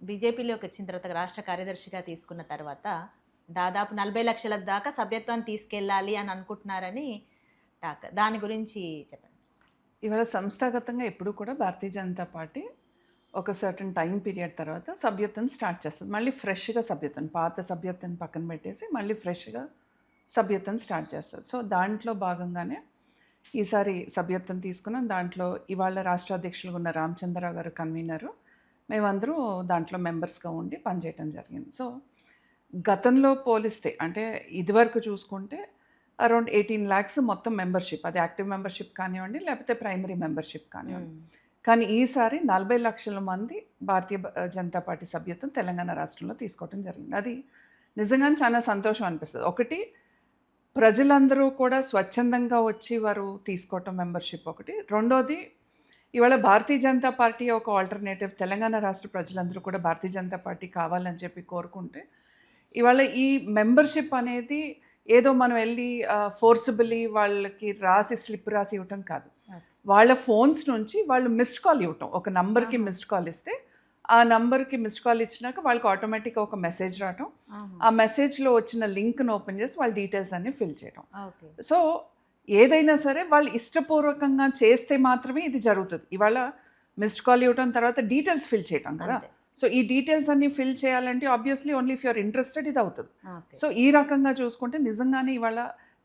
బీజేపీలోకి వచ్చిన తర్వాత రాష్ట్ర కార్యదర్శిగా తీసుకున్న తర్వాత దాదాపు 40 లక్షల దాకా సభ్యత్వాన్ని తీసుకెళ్ళాలి అని అనుకుంటున్నారని టాక్. దాని గురించి చెప్పండి. ఇవాళ సంస్థాగతంగా ఎప్పుడు కూడా భారతీయ జనతా పార్టీ ఒక సర్టన్ టైం పీరియడ్ తర్వాత సభ్యత్వం స్టార్ట్ చేస్తుంది. మళ్ళీ ఫ్రెష్గా సభ్యత్వం, పాత సభ్యత్వం పక్కన పెట్టేసి మళ్ళీ ఫ్రెష్గా సభ్యత్వం స్టార్ట్ చేస్తుంది. సో దాంట్లో భాగంగానే ఈసారి సభ్యత్వం తీసుకున్నాం. దాంట్లో ఇవాళ రాష్ట్ర అధ్యక్షులుగా ఉన్న రామచంద్రరావు గారు కన్వీనరు, మేమందరూ దాంట్లో మెంబర్స్గా ఉండి పనిచేయటం జరిగింది. సో గతంలో పోలిస్తే అంటే ఇదివరకు చూసుకుంటే అరౌండ్ 18 lakhs మొత్తం మెంబర్షిప్, అది యాక్టివ్ మెంబర్షిప్ కానివ్వండి లేకపోతే ప్రైమరీ మెంబర్షిప్ కానివ్వండి. కానీ ఈసారి 40 లక్షల మంది భారతీయ జనతా పార్టీ సభ్యత్వం తెలంగాణ రాష్ట్రంలో తీసుకోవడం జరిగింది. అది నిజంగానే చాలా సంతోషం అనిపిస్తుంది. ఒకటి, ప్రజలందరూ కూడా స్వచ్ఛందంగా వచ్చి వారు తీసుకోవటం మెంబర్షిప్ ఒకటి. రెండోది, ఇవాళ భారతీయ జనతా పార్టీ ఒక ఆల్టర్నేటివ్, తెలంగాణ రాష్ట్ర ప్రజలందరూ కూడా భారతీయ జనతా పార్టీ కావాలని చెప్పి కోరుకుంటే ఇవాళ ఈ మెంబర్షిప్ అనేది ఏదో మనం వెళ్ళి ఫోర్సిబుల్లీ వాళ్ళకి రాసి స్లిప్ రాసి ఇవ్వటం కాదు. వాళ్ళ ఫోన్స్ నుంచి వాళ్ళు మిస్డ్ కాల్ ఇవ్వటం, ఒక నంబర్కి మిస్డ్ కాల్ ఇస్తే ఆ నంబర్కి మిస్డ్ కాల్ ఇచ్చినాక వాళ్ళకి ఆటోమేటిక్గా ఒక మెసేజ్ రావటం, ఆ మెసేజ్లో వచ్చిన లింక్ను ఓపెన్ చేసి వాళ్ళ డీటెయిల్స్ అన్నీ ఫిల్ చేయడం. సో ఏదైనా సరే వాళ్ళు ఇష్టపూర్వకంగా చేస్తే మాత్రమే ఇది జరుగుతుంది. ఇవాళ మిస్డ్ కాల్ ఇవ్వటం తర్వాత డీటెయిల్స్ ఫిల్ చేయటం కదా. సో ఈ డీటెయిల్స్ అన్నీ ఫిల్ చేయాలంటే obviously only if you're interested ఇది అవుతుంది. సో ఈ రకంగా చూసుకుంటే నిజంగానే ఇవాళ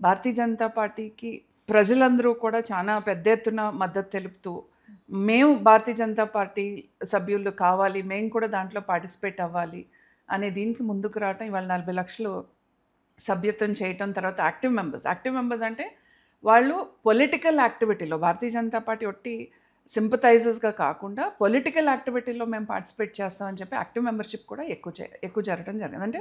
భారతీయ జనతా పార్టీకి ప్రజలందరూ కూడా చాలా పెద్ద ఎత్తున మద్దతు తెలుపుతూ, మేము భారతీయ జనతా పార్టీ సభ్యులు కావాలి, మేము కూడా దాంట్లో పార్టిసిపేట్ అవ్వాలి అనే దీనికి ముందుకు రావటం, ఇవాళ 40 లక్షలు సభ్యత్వం చేయటం. తర్వాత యాక్టివ్ మెంబర్స్ అంటే వాళ్ళు పొలిటికల్ యాక్టివిటీలో భారతీయ జనతా పార్టీ ఒట్టి సింపథైజర్స్గా కాకుండా పొలిటికల్ యాక్టివిటీలో మేము పార్టిసిపేట్ చేస్తామని చెప్పి యాక్టివ్ మెంబర్షిప్ కూడా ఎక్కువ జరగడం జరిగింది. అంటే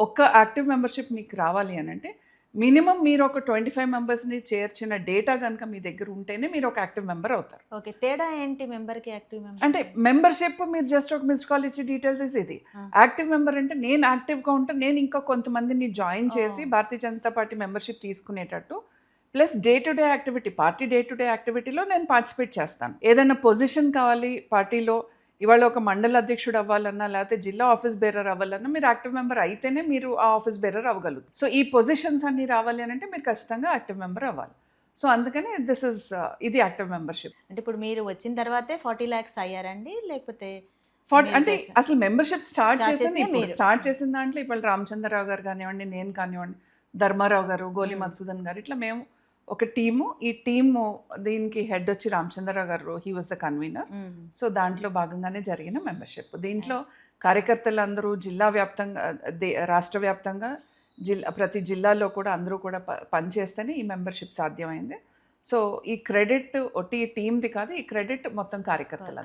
ఒక్క యాక్టివ్ మెంబర్షిప్ మీకు రావాలి అని అంటే మినిమం మీరు ఒక 25 మెంబర్స్ని చేర్చిన డేటా కనుక మీ దగ్గర ఉంటేనే మీరు ఒక యాక్టివ్ మెంబర్ అవుతారు. ఓకే, తేడా ఏంటి మెంబర్కి యాక్టివ్ మెంబర్? అంటే మెంబర్షిప్ మీరు జస్ట్ ఒక మిస్డ్ కాల్ ఇచ్చి డీటెయిల్స్ ఇస్ ఇది. యాక్టివ్ మెంబర్ అంటే నేను యాక్టివ్గా ఉంటాను, నేను ఇంకా కొంతమందిని జాయిన్ చేసి భారతీయ జనతా పార్టీ మెంబర్షిప్ తీసుకునేటట్టు, plus day to day activity, party day to day యాక్టివిటీలో నేను పార్టిసిపేట్ చేస్తాను. ఏదైనా పొజిషన్ కావాలి పార్టీలో, ఇవాళ ఒక మండల అధ్యక్షుడు అవ్వాలన్నా లేకపోతే జిల్లా ఆఫీస్ బేరర్ అవ్వాలన్నా మీరు యాక్టివ్ మెంబర్ అయితేనే మీరు ఆ ఆఫీస్ బేరర్ అవ్వగలరు. సో ఈ పొజిషన్స్ అన్నీ రావాలి అని అంటే మీరు ఖచ్చితంగా యాక్టివ్ మెంబర్ అవ్వాలి. సో అందుకని ఇది యాక్టివ్ మెంబర్షిప్. అంటే ఇప్పుడు మీరు వచ్చిన తర్వాతే 40 lakhs అయ్యారండి, లేకపోతే అంటే అసలు మెంబర్షిప్ స్టార్ట్ చేసిన దాంట్లో ఇప్పుడు రామచంద్రరావు గారు కానివ్వండి, నేను కానివ్వండి, ధర్మారావు గారు, గోలి మధుసూదన్ గారు, ఇట్లా మేము ఒక టీము. ఈ టీము దీనికి హెడ్ వచ్చి రామచంద్రరావు గారు, he was the convener. So దాంట్లో భాగంగానే జరిగిన మెంబర్షిప్. దీంట్లో కార్యకర్తలందరూ జిల్లా వ్యాప్తంగా, రాష్ట్ర వ్యాప్తంగా ప్రతి జిల్లాలో కూడా అందరూ కూడా పనిచేస్తేనే ఈ మెంబర్షిప్ సాధ్యమైంది. సో ఈ క్రెడిట్ ఒట్టి టీమ్ది కాదు, ఈ క్రెడిట్ మొత్తం కార్యకర్తలు.